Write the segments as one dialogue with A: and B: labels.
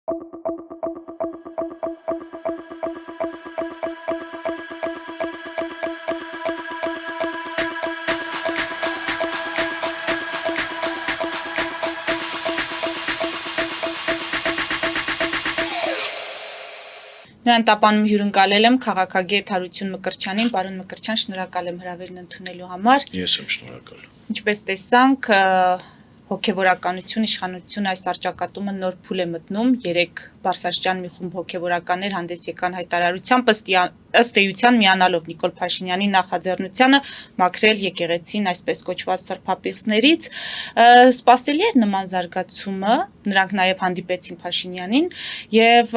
A: Նրան տապանում հյուրընկալել եմ քաղաքագետ Հարություն Մկրտչյանին, պարոն Մկրտչյան, շնորհակալ եմ հրավերն ընդունելու համար։
B: Ես եմ շնորհակալ։
A: Ինչպես տեսանք, հոգևորականություն, իշխանություն այս արճակատումը նոր փուլ է մտնում, 3 բարձրաստիճան մի խումբ հոգևորականներ հանդես եկան հայտարարությամբ ըստ էության միանալով Նիկոլ Փաշինյանի նախաձեռնությանը մաքրել եկեղեցին այսպես կոչված սրբապիղծներից, սպասելի էր նման զարգացումը, նրանք նաև հանդիպեցին Փաշինյանին եւ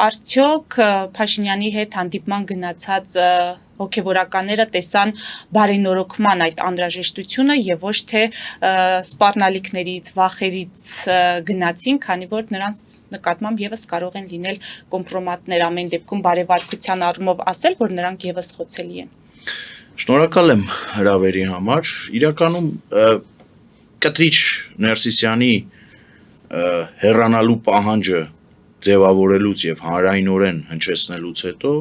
A: արդյոք Փաշինյանի հետ հանդիպման գնացած հոգևորականները տեսան բարենորոգման այդ անհրաժեշտությունը եւ ոչ թե սպառնալիքներից, վախերից գնացին, քանի որ նրանց նկատմամբ եւս կարող են լինել կոմպրոմատներ, ամեն դեպքում բարեվարկության առումով ասել, որ նրանք եւս խոցելի են։
B: Շնորհակալ եմ հրավերի համար։ Իրականում Կտրիչ Ներսիսյանի հեռանալու պահանջը ձևավորելուց եւ հանրայնորեն հնչեցնելուց հետո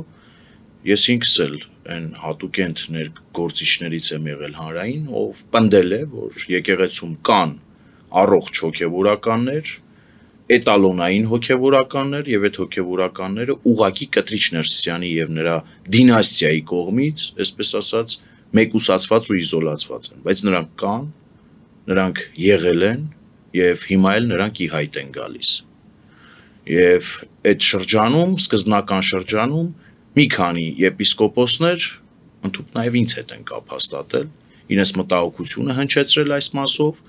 B: ես ինքս էլ այն հատուկենտ ներգործիչներից եմ եղել հանրային, ով պնդել է, որ եկեղեցում կան առողջ հոգևորականներ, էտալոնային հոգևորականներ եւ այդ հոգևորականները ուղակի Կտրիչ Ներսիսյանի եւ նրա դինաստիայի կողմից, այսպես ասած, մեկուսացված ու իզոլացված են, բայց նրանք կան, նրանք եղել են եւ հիմա էլ նրանք ի հայտ են գալիս։ Եվ այդ շրջանում, սկզբնական շրջանում մի քանի եպիսկոպոսներ ընդհանուր նաև ինձ հետ են կապ հաստատել, իրենց մտահոգությունը հնչեցրել այս մասով։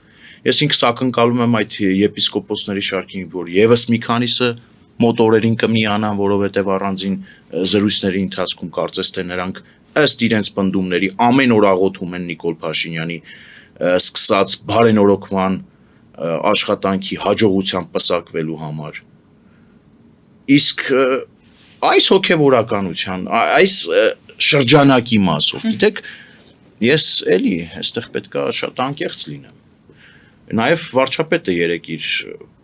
B: Ես ինքս ակնկալում եմ այդ եպիսկոպոսների շարքին, որ եւս մի քանիսը մոտ օրերին կմիանան, որովհետեւ առանձին զրույցների ընթացքում կարծես թե նրանք ըստ իրենց պնդումների ամեն օր աղոթում են Նիկոլ Փաշինյանի սկսած բարենորոգման աշխատանքի հաջողությամբ պսակվելու համար։ Իսկ այս հոգևորականության, այս շրջանակի մասով, գիտեք, ես էլի այստեղ պետքա շատ անկեղծ լինեմ։ Նաև վարչապետը երեկ իր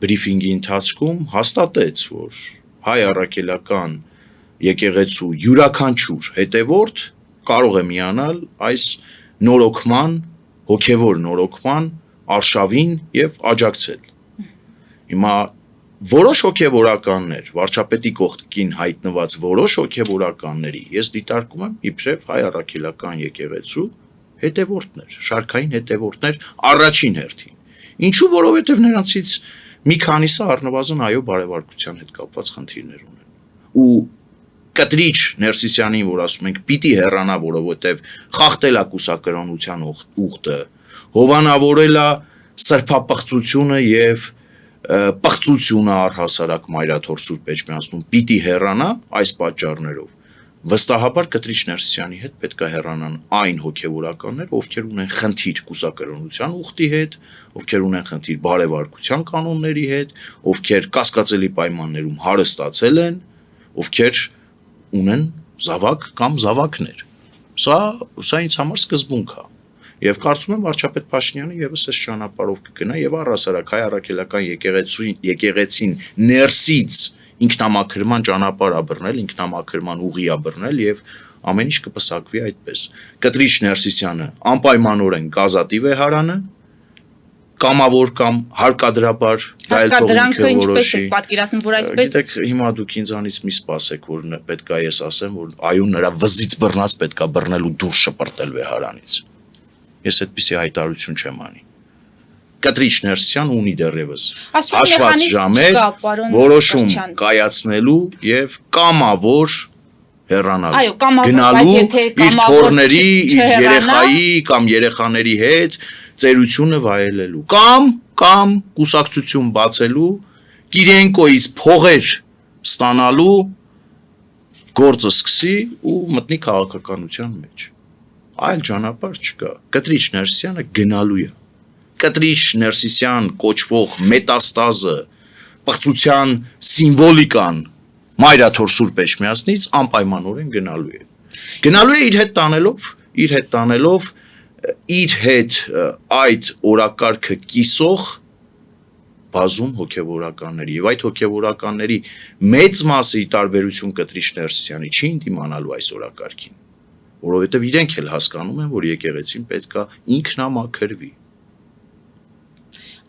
B: բրիֆինգի ընթացքում հաստատեց, որ հայ առաքելական եկեղեցու յուրաքանչյուր հետևորդ կարող է միանալ այս նորոգման, հոգևոր նորոգման արշավին եւ աջակցել։ Հիմա որոշ հոգևորականներ, վարչապետի կողքին հայտնված որոշ հոգևորականների ես դիտարկում եմ իբրև հայ առաքելական եկեղեցու հետևորդներ, շարքային հետևորդներ առաջին հերթին։ Ինչու, որովհետև նրանցից մի քանիսը առնվազն այո բարեվարկության հետ կապված խնդիրներ ունեն։ Ու Կտրիչ Ներսիսյանին, որ ասում ենք պիտի հեռանա, որովհետև խախտել է կուսակրոնության ուխտը, հովանավորել է սրբապղծությունը եւ պղծությունը առհասարակ Մայրաթոր Սուրբ Էջմիածնում պիտի հեռանա այս պատճառներով։ Վստահաբար Կտրիչ Ներսիսյանի հետ պետք է հեռանան այն հոգևորականներ, ովքեր ունեն խնդիր կուսակրոնության ուխտի հետ, ովքեր ունեն խնդիր բարեվարկության կանոնների հետ, ովքեր կասկածելի պայմաններում հարստացել են, ովքեր ունեն զավակ կամ զավակներ։ Սա ինձ համար սկզբունք է։ Եվ կարծում եմ վարչապետ Փաշինյանը եւս այս ճանապարհով կգնա եւ առհասարակ հայ առաքելական եկեղեցին ներսից ինքնամաքրման ճանապարհ աբռնել, ինքնամաքրման ուղի աբռնել եւ ամեն ինչ կպսակվի այդպես։ Կտրիչ Ներսիսյանը անպայմանորեն գազատիվ է հարանը, կամավոր կամ հարկադրաբար
A: հարկադրանքը ինչպես է պատկերացնում, որ այսպես։
B: Գիտեք, հիմա դուք ինձանից մի սպասեք, որ պետքա ես ասեմ, որ այո նրա վզից բռնած պետքա բռնել ու դուրս շպրտել վեհարանից։ Ես այդպիսի հայտարարություն չեմ անի։ Կտրիչ Ներսիսյան ունի դեռևս հաշված ժամեր որոշում կայացնելու եւ կամավոր հեռանալու, գնալու իր թորների, իր երեխայի կամ երեխաների հետ ծերությունը վայելելու կամ կուսակցություն բացելու, Կիրենկոից փողեր ստանալու գործը սկսի ու մտնի քաղաքականության մեջ։ Այլ ճանապարհ չկա։ Կտրիչ Ներսիսյանը գնալու է։ Կտրիչ Ներսիսյան կոչվող մետաստազը, պղծության սիմվոլիկան Մայրաթոր Սուրբ Էջմիածնից անպայմանորեն գնալու է։ Գնալու է իր հետ տանելով իր հետ այդ օրակարգը կիսող բազում հոգևորականների եւ այդ հոգևորականների մեծ մասը ի տարբերություն Կտրիչ Ներսիսյանի չի ընդդիմանալու այս օրակարգին, որովհետեւ իրենք էլ հասկանում են, որ եկեղեցին պետքա ինքնամաքրվի։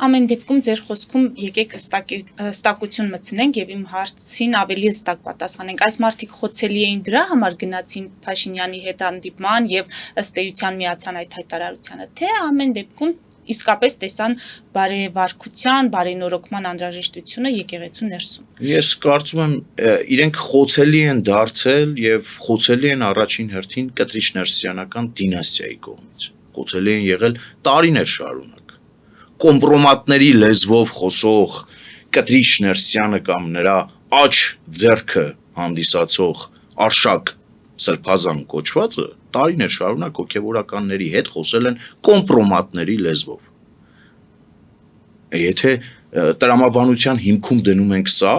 A: Ամեն դեպքում ձեր խոսքում եկեք հստակություն մտցնենք եւ իմ հարցին ավելի հստակ պատասխանենք։ Այս մարդիկ խոցելի էին դրա համար գնացին Փաշինյանի հետ հանդիպման եւ ըստ էության միացան այդ հայտարարությանը, թե ամեն դեպքում իսկապես տեսան բարեվարկության, բարենորոգման անհրաժեշտությունը եկեղեցու ներսում։
B: Ես կարծում եմ իրենք խոցելի են դարձել եւ խոցելի են առաջին հերթին Կտրիչ Ներսիսյանական դինաստիայի կողմից։ Խոցելի են եղել տարիներ շարունակ։ Կոմպրոմատների լեզվով խոսող Կտրիչ Ներսիսյանը կամ նրա աջ ձեռքը հանդիսացող Արշակ Սրբազան կոչվածը տարիներ շարունակ հոգևորականների հետ խոսել են կոմպրոմատների լեզվով։ Եթե տրամաբանության հիմքում դնում ենք սա,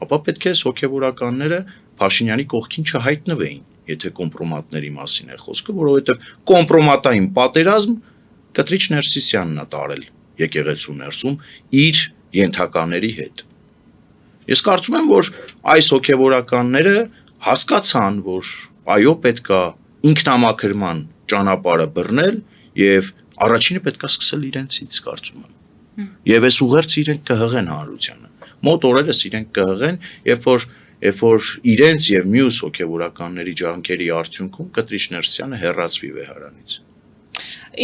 B: ապա պետք է հոգևորականները Փաշինյանի կողքին չհայտնվեին, եթե կոմպրոմատների մասին է խոսքը, որովհետև կոմպրոմատային պատերազմ Կտրիչ Ներսիսյանն է տարել եկեղեցու ներսում իր ենթակաների հետ։ Ես կարծում եմ, որ այս հոգևորականները հասկացան, որ այո, պետքա ինքնամաքրման ճանապարհը բռնել եւ առաջինը պետքա սկսել իրենցից, կարծում եմ։ Եվ այս ուղերձ իրենք կհղեն հանրությանը։ Մոտ օրերս իրենք կհղեն, երբ որ իրենց եւ մյուս հոգևորականների ջանքերի արդյունքում Կտրիչ Ներսիսյանը հեռացվի վեհարանից։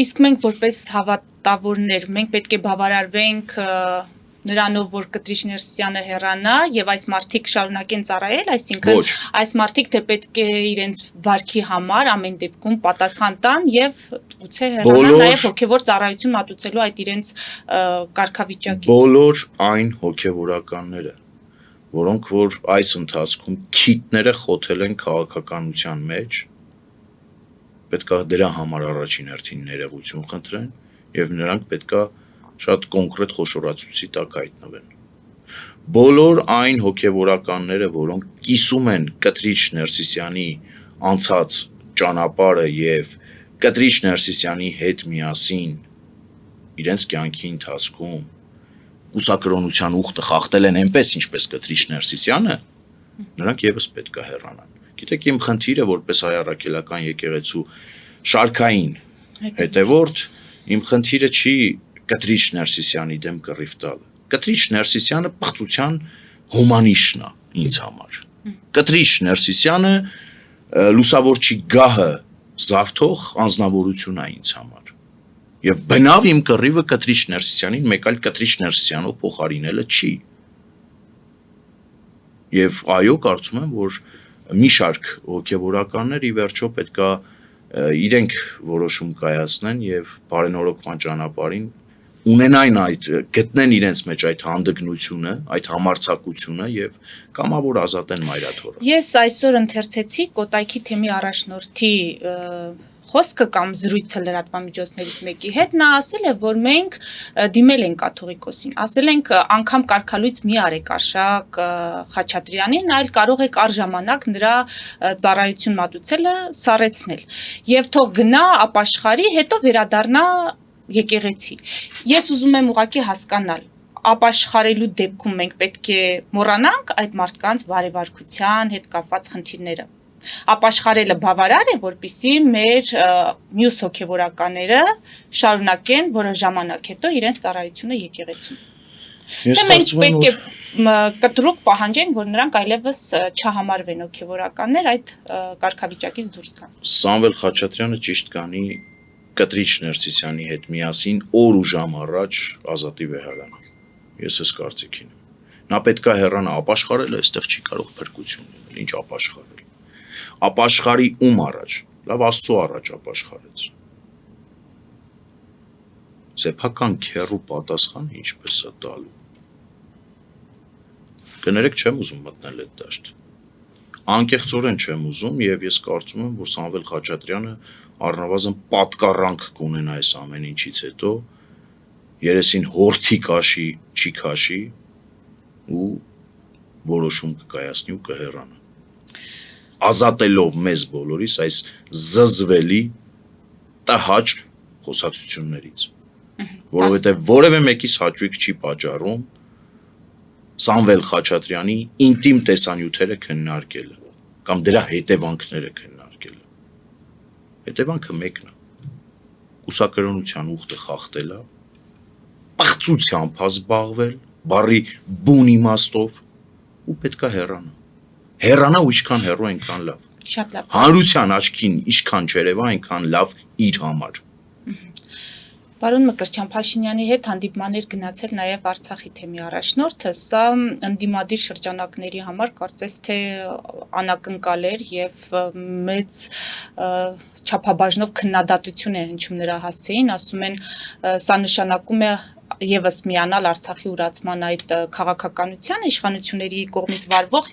A: Իսկ մենք որպես հավատավորներ, մենք պետք է բավարարվենք նրանով, որ Կտրիչ Ներսիսյանը հեռանա եւ այս մարդիկ շարունակեն ծառայել, այսինքն այս մարդիկ թե պետք է իրենց վարքի համար ամեն դեպքում պատասխան տան եւ գուցե հեռանան նաեւ հոգեվոր ծառայություն մատուցելու այդ իրենց կարգավիճակից։
B: Բոլոր այն հոգևորականները, որոնք որ այս ընթացքում քիթները խոթել են քաղաքականության մեջ, պետքա դրա համար առաջին հերթին ներողություն խնդրեն եւ նրանք պետքա շատ կոնկրետ խոշորացուցի տակ հայտնվեն։ Բոլոր այն հոգևորականները, որոնք կիսում են Կտրիչ Ներսիսյանի անցած ճանապարհը եւ Կտրիչ Ներսիսյանի հետ միասին իրենց կյանքի ընթացքում կուսակրոնության ուխտը խախտել են այնպես, ինչպես Կտրիչ Ներսիսյանը, նրանք եւս պետքա հեռանան։ Գիտեք, իմ խնդիրը որպես հայ առաքելական եկեղեցու շարքային հետևորդ, իմ խնդիրը չի Կտրիչ Ներսիսյանի դեմ կռիվ տալը։ Կտրիչ Ներսիսյանը պղծության հումանիշն է ինձ համար։ Կտրիչ Ներսիսյանը լուսավորչի գահը զավթող անձնավորություն է ինձ համար։ Եվ բնավ իմ կռիվը Կտրիչ Ներսիսյանին մեկ այլ Կտրիչ Ներսիսյանով փոխարինելը չի։ Եվ այո, կարծում եմ, որ մի շարք հոգևորականներ ի վերջո պետքա իրենք որոշում կայացնեն եւ բարենորոգման ճանապարհին ունենային գտնեն իրենց մեջ այդ հանդգնությունը, այդ համարձակությունը եւ կամավոր ազատեն մայրաթորը։
A: Ես այսօր ընթերցեցի Կոտայքի թեմի առաջնորդի խոսքը կամ զրույցը լրատվամիջոցներից մեկի հետ, նա ասել է, որ մենք դիմել ենք կաթողիկոսին, ասել ենք անգամ կարգալույց մի արեք Արշակ Խաչատրյանին, այլ կարող եք առժամանակ նրա ծառայություն մատուցելը սառեցնել եւ թող գնա ապաշխարի, հետո վերադառնա եկեղեցի։ Ես ուզում եմ ուղղակի հասկանալ, ապաշխարելու դեպքում մենք պետք է մոռանանք այդ մարդկանց բարեվարկության հետ կապված խնդիրները։ Ապաշխարելը բավարար է, որպեսզի մեր մյուս հոգևորականները շարունակեն որոշ ժամանակ հետո իրենց ծառայությունը եկեղեցում։ Թե մենք պետք է կտրուկ պահանջենք, որ նրանք այլևս չհամարվեն հոգևորականներ, այդ կարգավիճակից դուրս գան։
B: Սամվել Խաչատրյանը ճիշտ կանի Կտրիչ Ներսիսյանի հետ միասին օր ու ժամ առաջ Ազատի վեհարան։ Ես էս կարծիքին եմ։ Նա պետքա հեռանա, ապաշխարել է, այստեղ չի կարող փրկություն լինել, ինչ ապաշխարել։ Ապաշխարի ում առաջ, լավ Աստծո առաջ ապաշխարեց։ Սեփական քեռու պատասխանը ինչպես է տալու։ Կներեք, չեմ ուզում մտնել այդ դաշտ։ Անկեղծորեն չեմ ուզում եւ ես կարծում եմ, որ Սամվել Խաչատրյանը առնվազն պատկառանք կունենա այս ամեն ինչից հետո, երեսին հորթի կաշի, չի քաշի ու որոշում կկայացնի ու կհեռանա։ Ազատելով մեզ բոլորիս այս զզվելի տհաճ խոսակցություններից։ որովհետև որևէ մեկիս հաճույք չի պատճառում Սամվել Խաչատրյանի ինտիմ տեսանյութերը քննարկելը կամ դրա հետևանքները քննարկելը։ Հետևանքը մեկն է։ Կուսակրոնության ուխտը խախտելը, պղծությամբ զբաղվել, բառի բուն իմաստով ու պետքա հեռանա։ Հեռանա ու ինչքան հեռու այնքան լավ։
A: Շատ լավ։
B: Հանրության աչքին ինչքան չերևա, այնքան լավ իր համար։
A: Պարոն Մկրտչյան, Փաշինյանի հետ հանդիպման էր գնացել նաև Արցախի թեմի առաջնորդը, սա ընդդիմադիր շրջանակների համար կարծես թե անակնկալ էր եւ մեծ չափաբաժնով քննադատություն է հնչում նրա հասցեին, ասում են սա նշանակում է եւս միանալ Արցախի ուրացման այդ քաղաքականության իշխանությունների կողմից վարվող,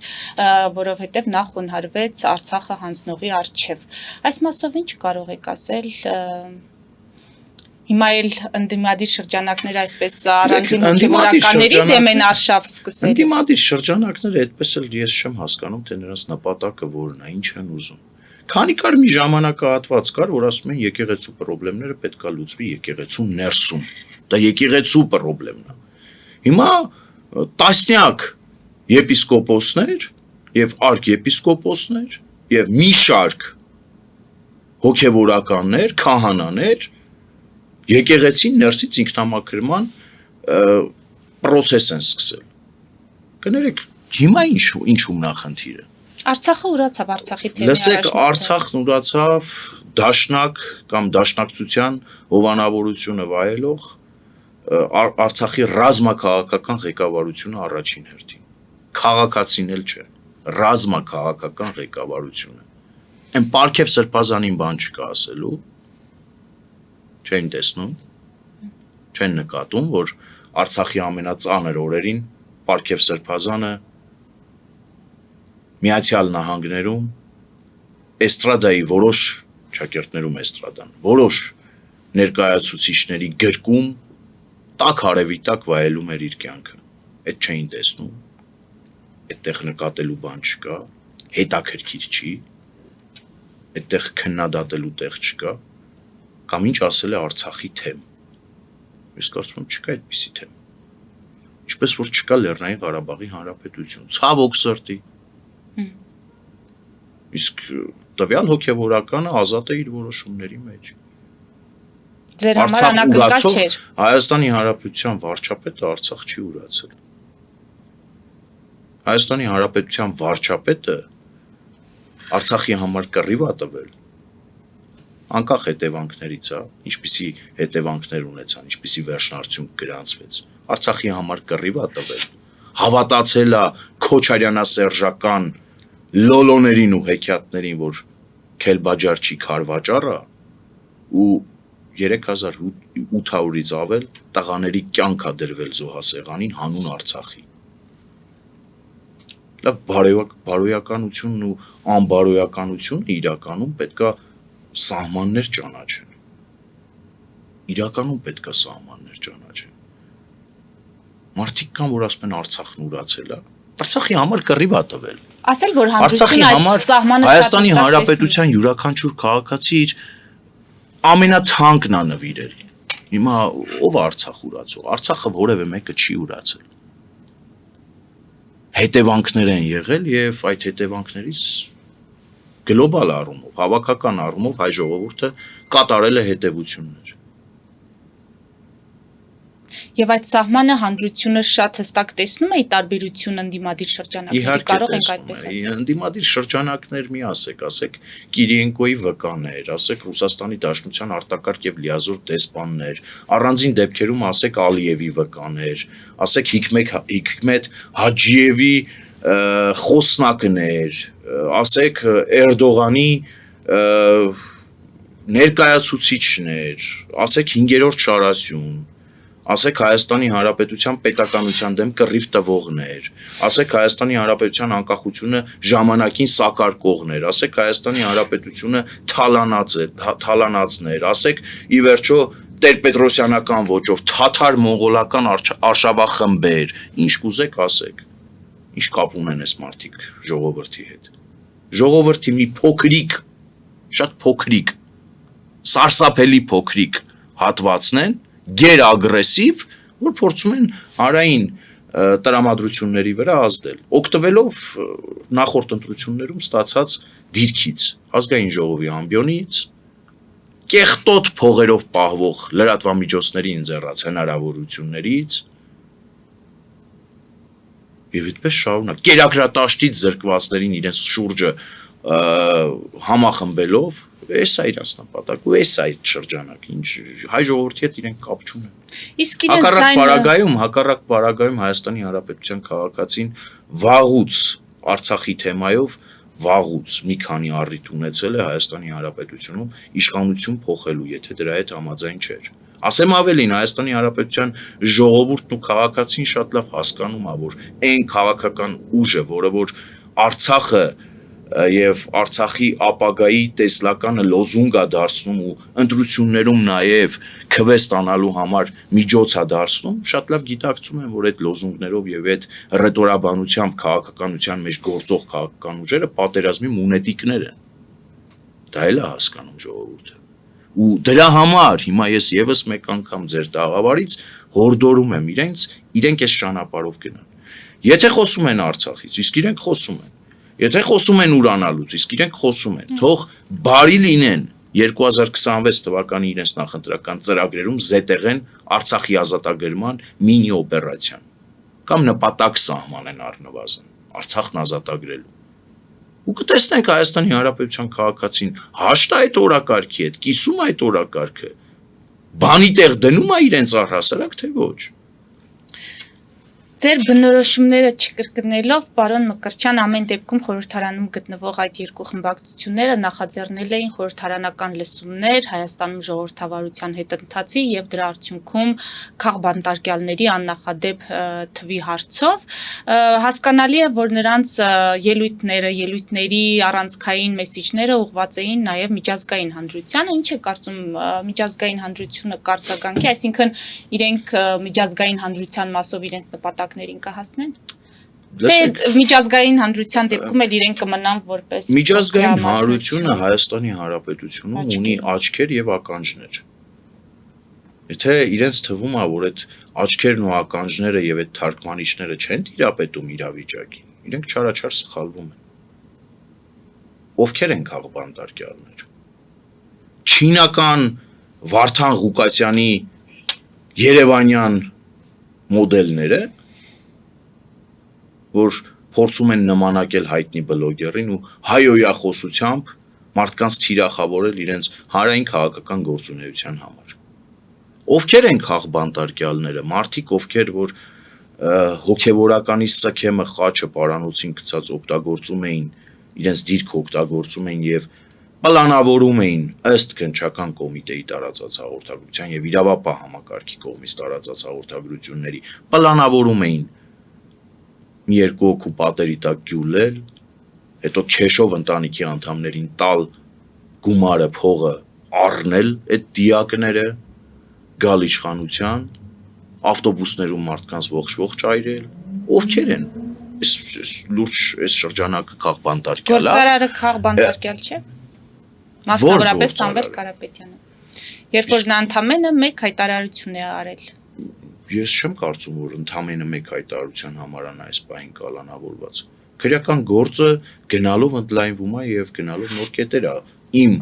A: որովհետեւ նա խոնարհվեց Արցախը հանձնողի արչեւ։ Այս մասով ինչ կարող եք ասել։ Հիմա էլ ընդդիմադիր շրջանակները այսպես առանձին հոգեվորականների դեմ են արշավ սկսել։
B: Ընդդիմադիր շրջանակները այդպես էլ ես չեմ հասկանում, թե նրանց նպատակը որն է, ինչ են ուզում։ Քանի կար մի ժամանակահատված կար, որ ասում են եկեղեցու խնդիրները պետքա լուծվի եկեղեցու ներսում։ Դա եկեղեցու խնդիրն է։ Հիմա տասնյակ եպիսկոպոսներ եւ արքեպիսկոպոսներ եւ մի շարք հոգեվորականներ, քահանաներ եկեղեցին ներսից ինքնամաքրման process են սկսել։ Կներեք, հիմա ինչու նախնդիրը։
A: Արցախը ուրացավ, Արցախի թեմի
B: Լսեք, Արցախն ուրացավ դաշնակ կամ դաշնակցության հովանավորությունը վայելող Արցախի ռազմաքաղաքական ղեկավարությունը առաջին հերթին։ Քաղաքացին էլ չէ, ռազմաքաղաքական ղեկավարությունը։ Այն Պարքև Սրբազանին բան չկա ասելու։ Չեն տեսնում, չեն նկատում, որ Արցախի ամենածանր օրերին Պարքև Սրբազանը Միացյալ Նահանգներում էստրադայի որոշ շակերտներում էստրադան, որոշ ներկայացուցիչների գրկում տաք արևի տակ վայելում էր իր կյանքը։ Այդ չէին տեսնում, այդտեղ նկատելու բան չկա, հետաքրքիր չի, այդտեղ քննադատելու տեղ չկա, կամ ինչ ասել է Արցախի թեմ։ Ես կարծում եմ չկա այդպիսի թեմ։ Ինչպես որ չկա Լեռնային Ղարաբաղի Հանրապետություն, ցավոք սրտի։ Իսկ տվյալ հոգևորականը ազատ է իր որոշումների մեջ։
A: Ձեր համար անակնկալ չէր։
B: Հայաստանի Հանրապետության վարչապետը Արցախ չի ուրացել։ Հայաստանի Հանրապետության վարչապետը Արցախի համար կռիվ է տվել։ Անկախ հետևանքներից, ինչպիսի հետևանքներ ունեցան, ինչպիսի վերջնարդյունք գրանցվեց։ Արցախի համար կռիվ է տվել։ Հավատացել է քոչարյանասերժական լոլոներին ու հեքիաթներին, որ Քելբաջարջի քարվաճառը ու 3800-ից ավել տղաների կյանք է դրվել զոհասեղանին հանուն Արցախի։ Լավ բարոյականությունն ու անբարոյականությունը իրականում պետքա սահմաններ ճանաչեն։ Իրականում պետքա սահմաններ ճանաչեն։ Մարդիկ կան, որ ասում են Արցախն ուրացել է։ Արցախի համար կռիվ է տվել։
A: Ասել, որ
B: Արցախի համար Հայաստանի Հանրապետության յուրաքանչյուր քաղաքացի իր ամենաթանկն է նվիրել։ Հիմա ով է Արցախ ուրացող։ Արցախը որևէ մեկը չի ուրացել։ Հետևանքներ են եղել եւ այդ հետևանքներից գլոբալ առումով, հավաքական առումով հայ ժողովուրդը կատարել է հետևություններ։
A: Եվ այդ սահմանը հանրությունը շատ հստակ տեսնում է ի տարբերություն ընդդիմադիր շրջանակների, կարող ենք այդպես ասել։
B: Ընդդիմադիր շրջանակներ մի ասեք Կիրիենկոյի վկաներ, ասեք Ռուսաստանի Դաշնության արտակարգ եւ լիազոր դեսպաններ, առանձին դեպքերում ասեք Ալիևի վկաներ, ասեք Հիկմետ Հաջիևի խոսնակներ, ասեք Էրդողանի ներկայացուցիչներ, ասեք 5-րդ շարասյուն, ասեք Հայաստանի Հանրապետության պետականության դեմ կռիվ տվողներ, ասեք Հայաստանի Հանրապետության անկախությունը ժամանակին սակարկողներ, ասեք Հայաստանի Հանրապետությունը թալանածներ, ասեք ի վերջո տերպետրոսյանական ոճով թաթար-մոնղոլական արշավախմբեր, ինչ կուզեք ասեք, ինչ կապ ունեն այս մարդիկ ժողովրդի հետ։ Ժողովրդի մի փոքրիկ, շատ փոքրիկ, սարսափելի փոքրիկ հատվածն են, գերագրեսիվ, որ փորձում են հանրային տրամադրությունների վրա ազդել, օգտվելով նախորդ ընտրություններում ստացած դիրքից, ազգային ժողովի ամբիոնից, կեղտոտ փողերով պահվող լրատվամիջոցների ընձեռած հնարավորություններից եւ այդպես շարունակ կերակրատաշտից զրկվածներին իրենց շուրջը համախմբելով էս է իրաց նպատակը, էս է այդ շրջանակը, ինչ հայ ժողովրդի հետ իրենք կապ չունեն։
A: Իսկ իրենց
B: հակառակ պարագայում Հայաստանի Հանրապետության քաղաքացին վաղուց Արցախի թեմայով վաղուց մի քանի առիթ ունեցել է Հայաստանի Հանրապետությունում իշխանություն փոխելու, եթե դրա հետ համաձայն չէր։ Ասեմ ավելին, Հայաստանի Հանրապետության ժողովուրդն ու քաղաքացին շատ լավ հասկանում է, որ այն քաղաքական ուժը, որը որ Արցախը եւ Արցախի ապագայի տեսլականը լոզունգ է դարձնում ու ընտրություններում նաեւ քվե ստանալու համար միջոց է դարձնում, շատ լավ գիտակցում են, որ այդ լոզունգներով եւ այդ ռետորաբանությամբ քաղաքականության մեջ գործող քաղաքական ուժերը պատերազմի մունետիկներ են։ Դա էլ է հասկանում ժողովուրդը։ Ու դրա համար հիմա ես եւս մեկ անգամ ձեր տաղավարից հորդորում եմ իրենք այս ճանապարհով գնան։ Եթե խոսում են Արցախից, իսկ իրենք խոսում են։ Եթե խոսում են ուրանալուց, իսկ իրենք խոսում են, թող բարի լինեն 2026 թվականի իրենց նախընտրական ծրագրերում զետեղեն Արցախի ազատագրման մինի օպերացիան կամ նպատակ սահմանեն առնվազն Արցախն ազատագրելու։ Ու կտեսնենք Հայաստանի Հանրապետության քաղաքացին հաշտ է այդ օրակարգի հետ, կիսում է այդ օրակարգը, բանի տեղ դնում է իրենց առհասարակ, թե ոչ։
A: Ձեր բնորոշումները չկրկնելով, պարոն Մկրտչյան, ամեն դեպքում խորհրդարանում գտնվող այդ երկու խմբակցությունները նախաձեռնել էին խորհրդարանական լսումներ Հայաստանում ժողովրդավարության հետընթացի եւ դրա արդյունքում քաղբանտարկյալների աննախադեպ թվի հարցով։ Հասկանալի է, որ նրանց ելույթների առանցքային մեսիջները ուղղված էին նաեւ միջազգային հանրությանը, ինչ է կարծում միջազգային հանրությունը կարծականքի, այսինքն իրենք միջազգային հանրության մասով իրենց նպատակներին կհասնեն։ Թե միջազգային հանրության դեպքում էլ իրենք կմնան որպես
B: միջազգային հանրությունը Հայաստանի Հանրապետությունում ունի աչքեր եւ ականջներ։ Եթե իրենց թվում է, որ այդ աչքերն ու ականջները եւ այդ թարգմանիչները չեն տիրապետում իրավիճակին, իրենք չարաչար սխալվում են։ Ովքեր են քաղբանտարկյալներ։ Չինական Վարդան Ղուկասյանի Երևանյան մոդելները, որ փորձում են նմանակել հայտնի բլոգերին ու հայոյախոսությամբ մարդկանց թիրախավորել իրենց հանրային քաղաքական գործունեության համար։ Ովքեր են քաղբանտարկյալները, մարդիկ, ովքեր որ հոգևորականի սքեմը խաչը պարանոցին գցած օգտագործում էին, իրենց դիրքը օգտագործում էին եւ պլանավորում էին ըստ քննչական կոմիտեի տարածած հաղորդագրության եւ իրավապահ համակարգի կողմից տարածած հաղորդագրությունների պլանավորում էին մի երկու հոգու պատերի տակ գյուլել, հետո քեշով ընտանիքի անդամներին տալ գումարը փողը առնել այդ դիակները գալ իշխանության ավտոբուսներում մարդկանց ողջ այրել, ովքեր են այս լուրջ այս շրջանակը քաղբանտարկյալ է։
A: Գործարարը քաղբանտարկյալ չէ։ Մասնավորապես Սամվել Կարապետյանը։ Երբ որ նա ընդամենը մեկ հայտարարություն է արել։
B: Ես չեմ կարծում, որ ընդամենը մեկ հայտարարության համար է այս պահին կալանավորված։ Քրեական գործը գնալով ընդլայնվում է եւ գնալով նոր կետեր է իմ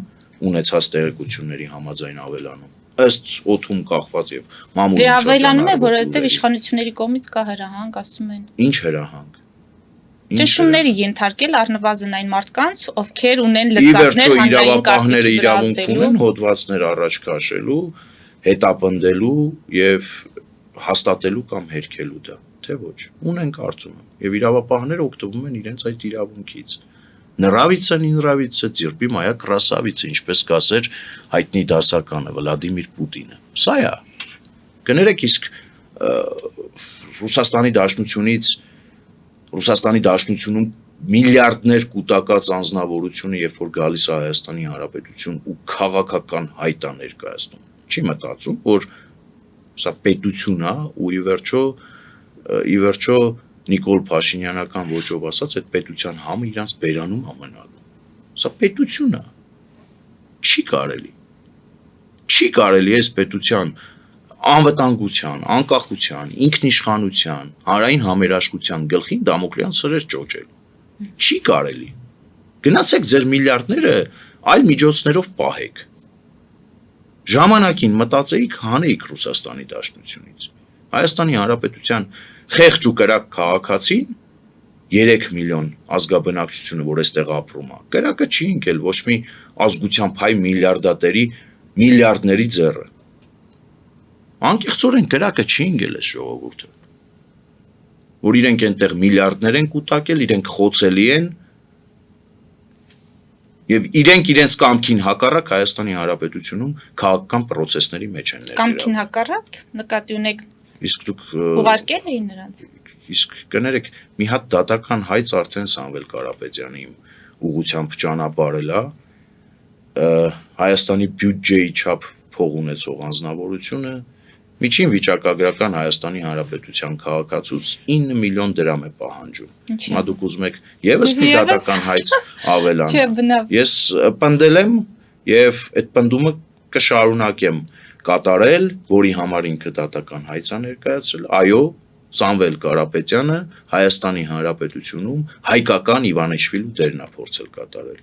B: ունեցած տեղեկությունների համաձայն ավելանում։ Ըստ օթում կախված եւ մամուլի
A: Դե ավելանում է, որովհետեւ իշխանությունների կողմից կա հրահանգ, ասում են։
B: Ինչ հրահանգ։
A: Ճնշումների ենթարկել առնվազն այն մարդկանց, ովքեր ունեն լծակներ հանրային կարծիքի վրա ազդելու,
B: ունեն հոդվածներ առաջ քաշելու, հետապնդելու եւ հաստատելու կամ հերքելու դա, թե ոչ։ Ունեն կարծում եմ, եւ իրավապահները օգտվում են իրենց այդ իրավունքից։ Նравится, терпи моя красавица, ինչպես կասեր հայտնի դասականը Վլադիմիր Պուտինը։ Սա է։ Կներեք, իսկ Ռուսաստանի Դաշնությունում միլիարդներ կուտակած անձնավորությունը, երբ որ գալիս է Հայաստանի Հանրապետություն ու քաղաքական հայտ է ներկայացնում, չի մտածում, որ սա պետություն է ու ի վերջո Նիկոլ Փաշինյանական ոճով ասած, այդ պետության համը իրանց բերանում ամենալու։ Սա պետություն է։ Չի կարելի այս պետության անվտանգության, անկախության, ինքնիշխանության, հանրային համերաշխության գլխին Դամոկլեան սրեր ճոճել։ Չի կարելի։ Գնացեք ձեր միլիարդները այլ միջոցներով պահեք։ Ժամանակին մտածեիք հանեիք Ռուսաստանի Դաշնությունից։ Հայաստանի Հանրապետության խեղճ ու կրակ քաղաքացին 3 միլիոն ազգաբնակչությունը, որ այստեղ ապրում է, կրակը չի ընկել ոչ մի ազգությամբ հայ միլիարդատերի միլիարդների ձեռը։ Անկեղծորեն կրակը չի ընկել այս ժողովուրդը։ Որ իրենք այնտեղ միլիարդներ են կուտակել, իրենք խոցելի են, եւ իրենք իրենց կամքին հակառակ Հայաստանի Հանրապետությունում քաղաքական process-ների մեջ են ներգրավում։
A: Կամքին հակառակ նկատի ունեք
B: Իսկ դուք
A: ուղարկել էին նրանց։
B: Իսկ կներեք, մի հատ դատական հայց արդեն Սամվել Կարապետյանի ուղղությամբ ճանապարհել է, Հայաստանի բյուջեի չափ փող ունեցող անձնավորությունը միջին վիճակագրական Հայաստանի Հանրապետության քաղաքացուց 9 միլիոն դրամ է պահանջում։ Հիմա դուք ուզում եք եւս մի դատական հայց ավելան։
A: Չէ, բնավ։
B: Ես պնդել եմ եւ այդ պնդումը կշարունակեմ կատարել, որի համար ինքը դատական հայց է ներկայացրել։ Այո, Սամվել Կարապետյանը Հայաստանի Հանրապետությունում հայկական Իվանեշվիլու դերն է փորձել կատարել,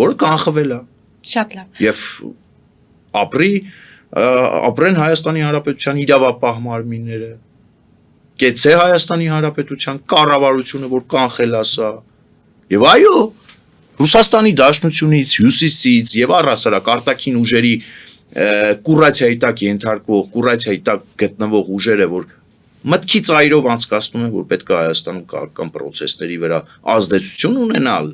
B: որը կանխվել է։
A: Շատ լավ։
B: Եվ ապրեն Հայաստանի Հանրապետության իրավապահ մարմինները, կեցե Հայաստանի Հանրապետության կառավարությունը, որ կանխել է սա։ Եվ այո, Ռուսաստանի Դաշնությունից, Հյուսիսից եւ առհասարակ արտաքին ուժերի կուրացիայի տակ ենթարկվող, կուրացիայի տակ գտնվող ուժերը, որ մտքի ծայրով անցկացնում են, որ պետք է Հայաստանում քաղաքական process-ների վրա ազդեցություն ունենալ,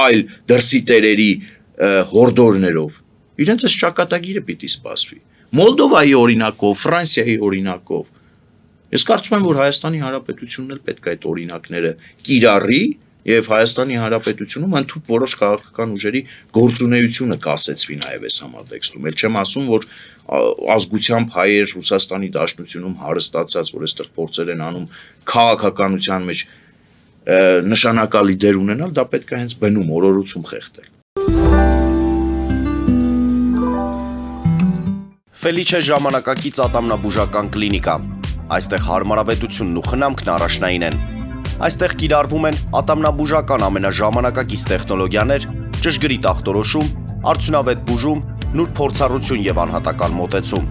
B: այլ դրսի տերերի հորդորներով, իրենց այս ճակատագիրը պիտի սպասվի։ Մոլդովայի օրինակով, Ֆրանսիայի օրինակով։ Ես կարծում եմ, որ Հայաստանի Հանրապետությունն էլ պետք է այդ օրինակները կիրառի եւ Հայաստանի Հանրապետությունում ընդհանուր որոշ քաղաքական ուժերի գործունեությունը կասեցվի նաեւ այս համատեքստում։ Էլ չեմ ասում, որ ազգությամբ հայեր Ռուսաստանի Դաշնությունում հարստացած, որ այստեղ փորձեր են անում քաղաքականության մեջ նշանակալի դեր ունենալ, դա պետք է հենց բնում օրորոցում խեղդել։
C: Ֆելիչե ժամանակակից ատամնաբուժական կլինիկա։ Այստեղ հարմարավետությունն ու խնամքն առաջնային են։ Այստեղ կիրառվում են ատամնաբուժական ամենաժամանակակից տեխնոլոգիաներ, ճշգրիտ ախտորոշում, արդյունավետ բուժում, նուրբ փորձառություն եւ անհատական մոտեցում։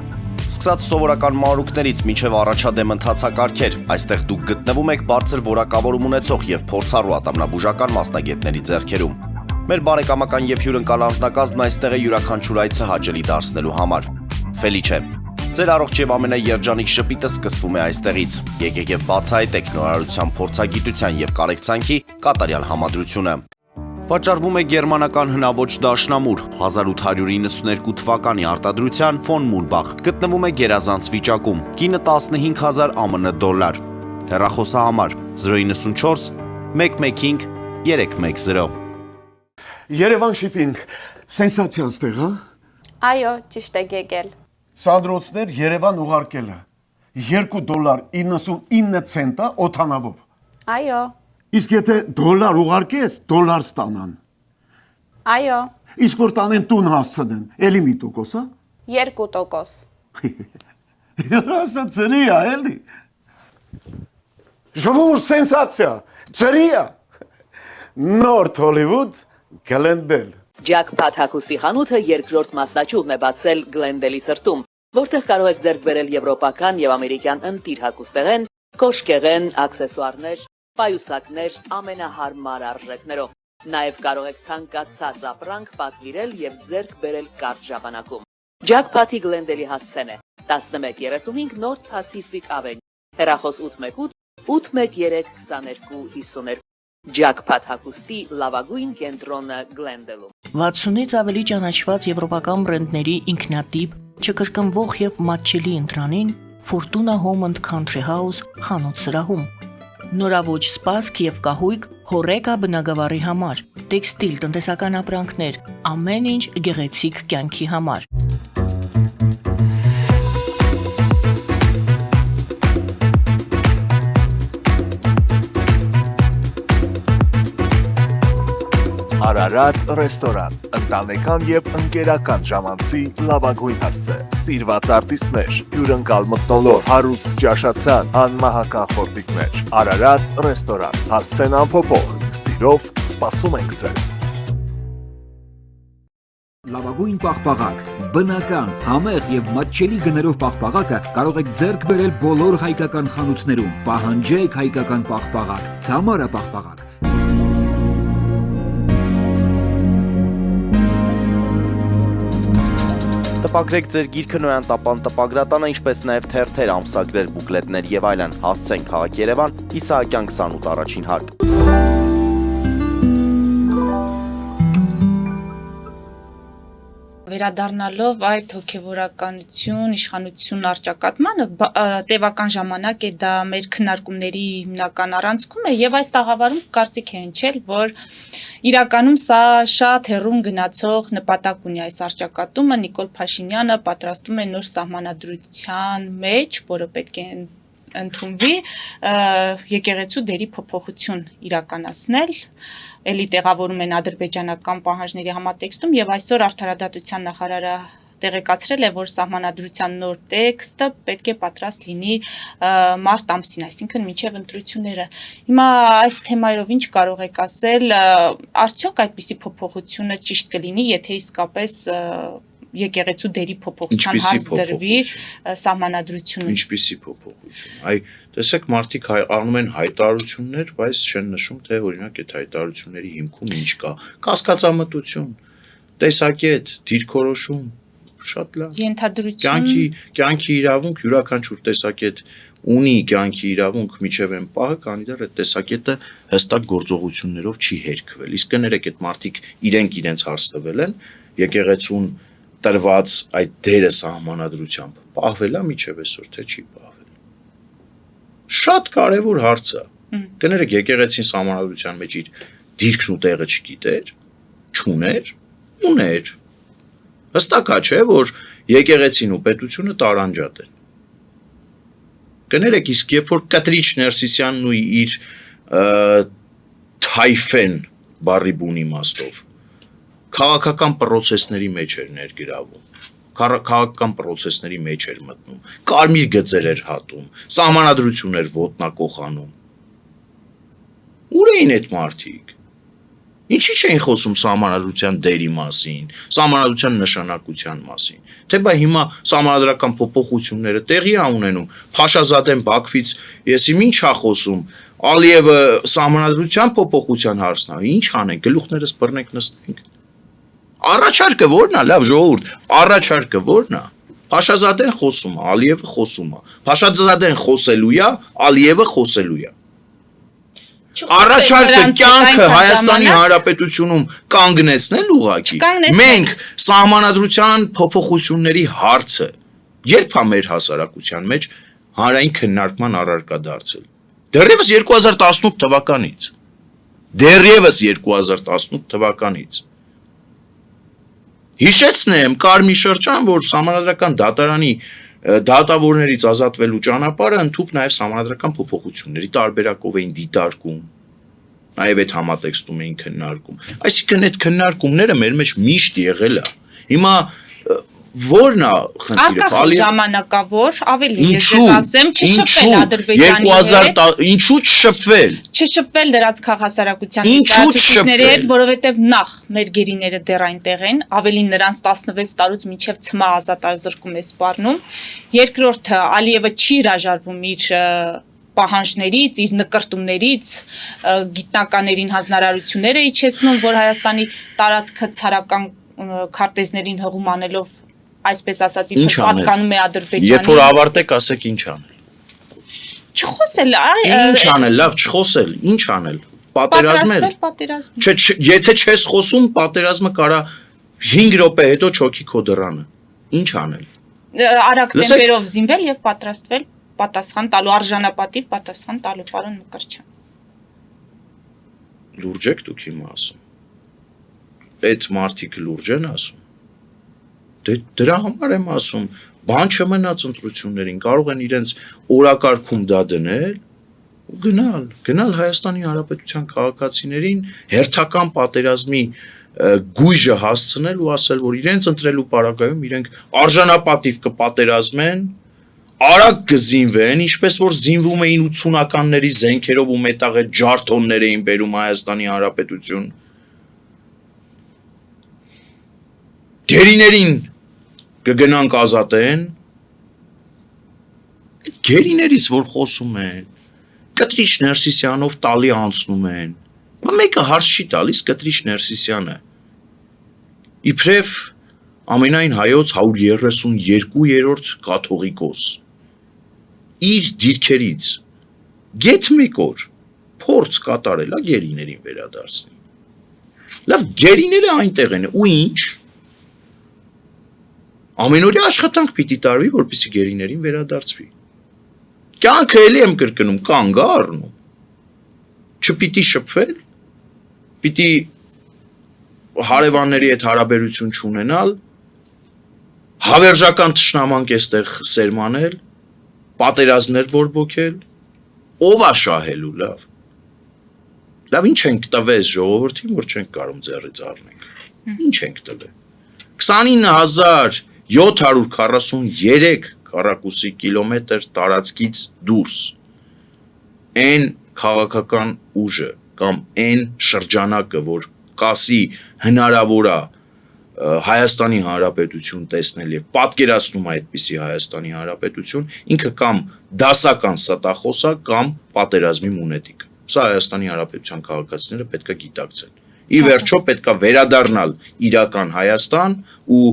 C: Սկսած սովորական մանրուքներից մինչև առաջադեմ ընթացակարգեր, այստեղ դուք գտնվում եք բարձր որակավորում ունեցող եւ փորձառու ատամնաբուժական մասնագետների ձեռքերում։ Մեր բարեկամական եւ հյուրընկալ անձնակազմն այստեղ է յուրաքանչյուր այցը հաճելի դարձնելու համար։ Ֆելիչե, ձեր առողջ եւ ամենաերջանիկ շպիտը սկսվում է այստեղից։ Եկեք եւ բացահայտեք նորարարության փորձագիտության եւ կարեկցանքի կատարյալ համադրությունը։ Վաճառվում է գերմանական հնաոճ դաշնամուր 1892 թվականի արտադրության ֆոն Մուրբախ, գտնվում է գերազանց վիճակում, կինը 15000 ԱՄՆ դոլար։ Հեռախոսահամար 094 115 310։
D: Երևան շիփինգ, սենսացիա ստեղ, հա։
E: Այո, ճիշտ եք եկել։
D: Սանդրոցներ Երևան ուղարկելը $2.99 օթանավով։
E: Այո,
D: Իսկ եթե դոլար ուղարկես, դոլար ստանան։
E: այո,
D: Իսկ որ տանեն տուն հասցնեն, էլի մի տոկոս, հա։
E: 2%։
D: Հրասա ծրի է, էլի։ Ժողովուրդ սենսացիա, ծրի է։ Նորթ Հոլիվուդ Գլենդել։
F: Ջաքփաթ հագուստի խանութը երկրորդ մասնաճյուղն է բացել Գլենդելի սրտում, որտեղ կարող եք ձեռք բերել եվրոպական եւ ամերիկյան ընտիր հագուստեղեն, կոշկեղեն, աքսեսուարներ, պայուսակներ ամենահարմար արժեքներով։ Նաև կարող եք ցանկացած ապրանք պատվիրել եւ ձեռք բերել կարճ ժամանակում։ Ջաքփաթի Գլենդելի հասցեն է 1135 North Pacific Avenue, հեռախոս 818 813 2252։ Ջաքփաթ հագուստի լավագույն կենտրոնը Գլենդելում։
G: 60-ից ավելի ճանաչված եվրոպական բրենդների ինքնատիպ, չկրկնվող եւ մատչելի ընտրանին Fortuna Home and Country House խանութ սրահում։ Նորավոճ սպասք եւ կահույք հորեկա բնագավառի համար, տեքստիլ տնտեսական ապրանքներ, ամեն ինչ գեղեցիկ կյանքի համար։
H: Արարատ ռեստորան, ընտանեկան եւ ընկերական ժամանցի լավագույն հասցե, սիրված արտիստներ, հյուրընկալ մթնոլորտ, հարուստ ճաշացան, անմահական խորտիկներ, Արարատ ռեստորան, հասցեն անփոփոխ, սիրով սպասում ենք ձեզ։
I: Լավագույն պաղպաղակ, բնական, համեղ եւ մատչելի գներով պաղպաղակը կարող եք ձեռք բերել բոլոր հայկական խանութներում։ Պահանջեք հայկական պաղպաղակ, Թամարա պաղպաղակ։
C: Տպագրեք ձեր գիրքը Նոյան տապան տպագրատանը, ինչպես նաև թերթեր, ամսագրեր, բուկլետներ եւ այլն։ Հասցեն քաղաք Երևան, Իսահակյան 28 առաջին հարկ։
A: Վերադառնալով այդ հոգևորականություն, իշխանություն արճակատմանը, տևական ժամանակ է դա մեր քննարկումների հիմնական առանցքում է եւ այս տաղավարում կարծիք է հնչել, որ իրականում սա շատ հեռուն գնացող նպատակ ունի այս արճակատումը։ Նիկոլ Փաշինյանը պատրաստում է նոր սահմանադրության մեջ, որը պետք է ընդունվի, եկեղեցու դերի փոփոխություն իրականացնել, էլի տեղավորում են ադրբեջանական պահանջների համատեքստում եւ այսօր արդարադատության նախարարը տեղեկացրել է, որ սահմանադրության նոր տեքստը պետք է պատրաստ լինի մարտ ամսին, այսինքն մինչև ընտրությունները։ Հիմա այս թեմայով ինչ կարող եք ասել, արդյոք այդպիսի փոփոխությունը ճիշտ կլինի, եթե իսկապես եկեղեցու դերի փոփոխության հարց դրվի սահմանադրությունում։
B: Ինչպիսի փոփոխություն։ Այ տեսեք, մարդիկ անում են հայտարարություններ, բայց չեն նշում, թե օրինակ այդ հայտարարությունների հիմքում ինչ կա։ Կասկածամտություն, տեսակետ, դիրքորոշում, շատ լավ։
A: Ենթադրություն։
B: Կյանքի իրավունք յուրաքանչյուր տեսակետ ունի կյանքի իրավունք միջև են պահը, քանի դեռ այդ տեսակետը հստակ գործողություններով չի հերքվել։ Իսկ կներեք, այդ մարդիկ իրենց հարց տվել են, եկեղեցուն տրված այդ դերը սահմանադրությամբ պահվել է միջև այսօր, թե չի պահվել։ Շատ կարևոր հարց է։ Կներեք, եկեղեցին սահմանադրության մեջ իր դիրքն ու տեղը չգիտեր, չուներ, ուներ։ Հստակ է, չէ, որ եկեղեցին ու պետությունը տարանջատ են։ Կներեք, իսկ երբ որ Կտրիչ Ներսիսյանն ու իր թայֆեն բառի բուն իմաստով քաղաքական պրոցեսների մեջ էր ներգրավում, քաղաքական պրոցեսների մեջ էր մտնում, կարմիր գծեր էր հատում, սահմանադրություն էր ոտնակոխանում։ Ուր էին այդ մարդիկ։ Ինչի չէին խոսում սահմանադրության դերի մասին, սահմանադրության նշանակության մասին։ Թե բա հիմա սահմանադրական փոփոխությունները տեղի է ունենում, Փաշազադեն Բաքվից եսի ինչ է խոսում, Ալիևը սահմանադրության փոփոխության հարցն է, ինչ անենք, գլուխներս բռնենք նստենք։ Առաջարկը ո՞րն է, լավ ժողովուրդ, առաջարկը ո՞րն է։ Փաշազադեն խոսում է, Ալիևը խոսում է։ Փաշազադեն խոսելու է, Ալիևը խոսելու է։ Առաջարկը կյանքը Հայաստանի Հանրապետությունում կանգնեցնել ուղղակի։ Մենք սահմանադրության փոփոխությունների հարցը երբ է մեր հասարակության մեջ հանրային քննարկման առարկա դարձել։ Դեռևս 2018 թվականից։ Դեռևս 2018 թվականից։ Հիշեցնեմ, կար մի շրջան, որ սահմանադրական դատարանի դատավորներից ազատվելու ճանապարհը ընդհուպ նաև սահմանադրական փոփոխությունների տարբերակով էին դիտարկում, նաև այդ համատեքստում էին քննարկում։ Այսինքն այդ քննարկումները մեր մեջ միշտ եղել է։ Հիմա ո՞րն է խնդիրը։
A: Արկա ժամանակավոր, ավելի ես ասեմ, չշփվել Ադրբեջանի հետ։
B: Ինչու չշփվել։
A: Չշփվել դրանց քաղաքասարակության ներկայացուցիչների հետ, որովհետև նախ մեր գերիները դեռ այնտեղ են, ավելի նրանց 16 տարուց մինչև ցմահ ազատազրկում է սպառնում։ Երկրորդը, Ալիևը չի հրաժարվում իր պահանջներից, իր նկրտումներից, գիտնականներին հանձնարարությունները իջեցնում, որ Հայաստանի տարածքը ցարական քարտեզներին հղում անելով, այսպես ասած, պատկանում է Ադրբեջանին։
B: Երբ որ ավարտեք, ասեք ինչ անել։
A: Չխոսել,
B: Ինչ անել, լավ, չխոսել, ինչ անել։ Պատերազմել։ Եթե չես խոսում, պատերազմը կարա 5 րոպե հետո չոքի քո դռանը։ Ինչ անել։
A: Արագ տեմպերով զինվել եւ պատրաստվել պատասխան տալու, արժանապատիվ պատասխան տալու, պարոն Մկրտչյան։
B: Լուրջ եք դուք հիմա ասում։ Այդ մարդիկ լուրջ են ասում։ Դե դրա համար եմ ասում, բան չմնաց ընտրություններին, կարող են իրենց օրակարգում դա դնել, ու գնալ Հայաստանի Հանրապետության քաղաքացիներին հերթական պատերազմի գույժը հասցնել ու ասել, որ իրենց ընտրելու պարագայում իրենք արժանապատիվ կպատերազմեն, արագ կզինվեն, ինչպես որ զինվում էին 80-ականների զենքերով ու մետաղե ջարդոններ էին բերում Հայաստանի Հանրապետություն։ Գերիներին կգնանք ազատեն, գերիներից որ խոսում են, Կտրիչ Ներսիսյանով տալի անցնում են, մեկը հարց չի տալիս Կտրիչ Ներսիսյանը, իբրև ամենայն հայոց 132-րդ կաթողիկոս, իր դիրքերից, գեթ մեկ օր, փորձ կատարելա գերիներին վերադարձնի, լավ գերիները այնտեղ են, ու ինչ, ամենօրյա աշխատանք պիտի տարվի, որպեսզի գերիներին վերադարձվի, կյանքը էլի եմ կրկնում, կանգ առնում, չպիտի շփվել, պիտի հարևանների հետ հարաբերություն չունենալ, հավերժական թշնամանք էստեղ սերմանել, պատերազմներ բորբոքել, ով է շահելու, լավ ինչ ենք տվես ժողովրդին, որ չենք կարող ձեռից առնենք, ինչ ենք տվել, 29743 քառակուսի կիլոմետր տարածքից դուրս այն քաղաքական ուժը կամ այն շրջանակը, որ կասի հնարավոր է Հայաստանի Հանրապետություն տեսնել եւ պատկերացնում այդպիսի Հայաստանի Հանրապետություն, ինքը կամ դասական ստախոս է կամ պատերազմի մունետիկ։ Սա Հայաստանի Հանրապետության քաղաքացիները պետք է գիտակցեն։ Ի վերջո պետք է վերադառնալ իրական Հայաստան ու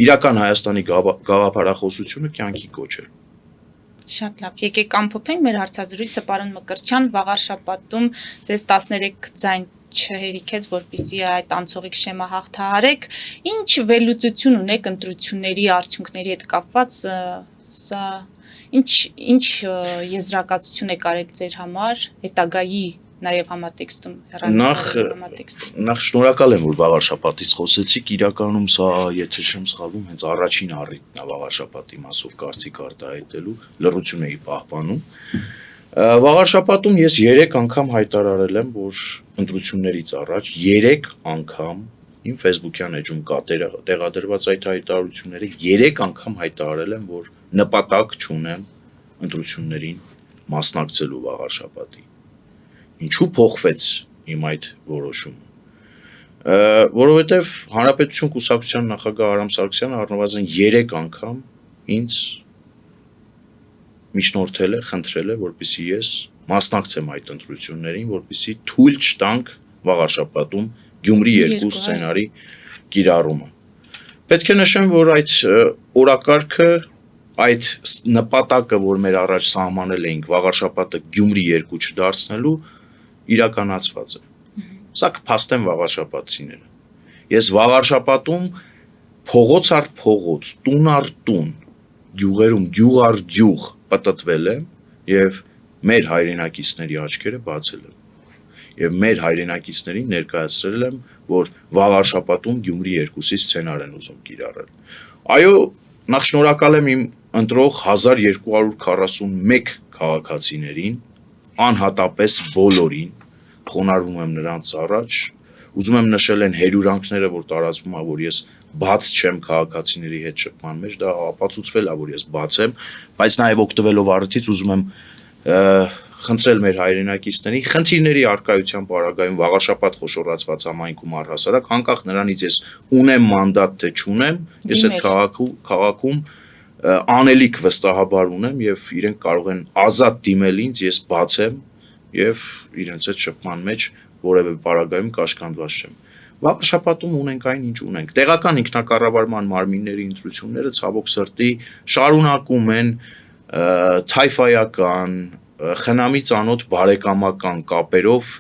B: իրական Հայաստանի գաղափարախոսությունը կյանքի կոչել։
A: Շատ լավ, եկեք ամփոփենք մեր հարցազրույցը, պարոն Մկրտչյան, վաղ շաբաթում ձեզ 13 ձայն չհերիքեց, որպեսզի այդ անցողիկ շեմա հաղթահարեք, ինչ վերլուծություն ունեք ընտրությունների արդյունքների հետ կապված, սա ինչ եզրակացություն եք արել ձեր համար, հետագայի նաև համատեքստում, համատեքստում։
B: Նախ շնորհակալ եմ, որ վաղարշաբաթից խոսեցիք, իրականում սա, եթե չեմ սխալվում, հենց առաջին առիթն է վաղարշաբաթի մասով կարծիք արտահայտելու, լռություն էի պահպանում։ Վաղարշաբաթում ես 3 անգամ հայտարարել եմ, որ ընտրություններից առաջ 3 անգամ իմ Facebook-յան էջում կա տեղադրված այդ հայտարարությունները, 3 անգամ հայտարարել եմ, որ նպատակ չունեմ ընտրություններին մասնակցելու վաղարշաբաթի։ Ինչու փոխվեց իմ այդ որոշումը, որովհետև Հանրապետություն կուսակցության նախագահ Արամ Սարգսյանը առնվազն 3 անգամ ինձ միջնորդել է, խնդրել է, որպեսզի ես մասնակցեմ այդ ընտրություններին, որպեսզի թույլ չտանք վաղարշաբաթում Գյումրի 2 սցենարի կիրառումը։ Պետք է նշեմ, որ այդ օրակարգը, այդ նպատակը, որ մեր առաջ սահմանել էինք վաղարշաբաթը Գյումրի 2 չդարձնելու, իրականացված է։ Սա կփաստեն վաղարշաբաթցիները։ Ես վաղարշաբաթում փողոց առ փողոց, տուն առ տուն, գյուղերում գյուղ առ գյուղ պատտվել եմ եւ մեր հայրենակիցների աչքերը բացել եմ։ Եվ մեր հայրենակիցներին ներկայացրել եմ, որ վաղարշաբաթում Գյումրի 2-ի սցենար են ուզում կիրառել։ Այո, նախ շնորհակալ եմ իմ ընտրող 1241 քաղաքացիներին, անհատապես բոլորին, խոնարհվում եմ նրանց առաջ, ուզում եմ նշել են հերյուրանքները, որ տարածվում է, որ ես բաց չեմ քաղաքացիների հետ շփման մեջ, դա ապացուցվել է, որ ես բաց եմ, բայց նաև օգտվելով առիթից ուզում եմ խնդրել մեր հայրենակիցներին, խնդիրների արկայության պարագայում վաղարշաբաթ խոշորացված համայնքում առհասարակ, անկախ նրանից ես ունեմ մանդատ թե չունեմ, ես այդ քաղաքում անելիք վստահաբար ունեմ եւ իրենք կարող են ազատ դիմել ինձ, ես բաց եմ եւ իրենց այդ շփման մեջ որևէ պարագայում կաշկանդված չեմ։ Վաղարշաբաթում ունենք այն, ինչ ունենք։ Տեղական ինքնակառավարման մարմինների ընտրությունները ցավոք սրտի շարունակում են թայֆայական, խնամի ծանոթ բարեկամական կապերով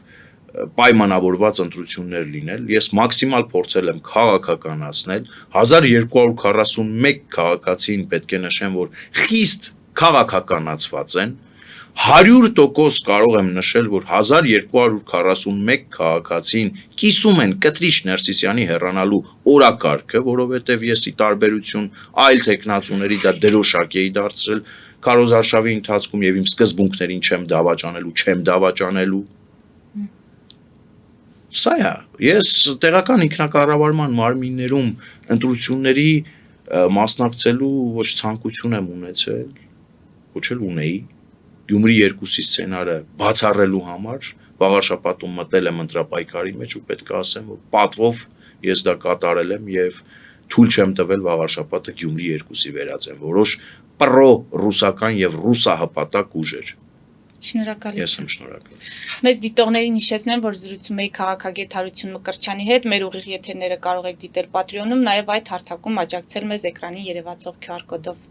B: պայմանավորված ընտրություններ լինել։ Ես մաքսիմալ փորձել եմ քաղաքականացնել 1241 քաղաքացին պետք է նշեմ, որ խիստ քաղաքականացված են, 100% կարող եմ նշել, որ 1241 քաղաքացին կիսում են Կտրիչ Ներսիսյանի հեռանալու օրակարգը, որովհետև ես ի տարբերություն այլ տեխնացուների դա դրոշակ էի դարձրել, քարոզարշավի ընթացքում եւ իմ սկզբունքներին չեմ դավաճանելու։ Սա է, ես տեղական ինքնակառավարման մարմիններում ընտրությունների մասնակցելու ոչ ցանկություն եմ ունեցել, ոչ էլ ունեի։ Գյումրի 2-ի սցենարը բացառելու համար վաղար շաբաթում մտել եմ ընտրապայքարի մեջ ու պետք է ասեմ, որ պատվով ես դա կատարել եմ եւ թույլ չեմ տվել վաղար շաբաթը Գյումրի 2-ի վերածեմ որոշ պրո-ռուսական եւ ռուսահպատակ ուժեր։
A: Շնորհակալություն։
B: Ես եմ շնորհակալ։
A: Մեծ դիտողներին հիշեցնեմ, որ զրուցում էի քաղաքագետ Հարություն Մկրտչյանի հետ, մեր ուղիղ եթերները կարող եք դիտել Patreon-ում, նաև այդ հարթակում աջակցել մեզ էկրանին երևացող QR կոդով։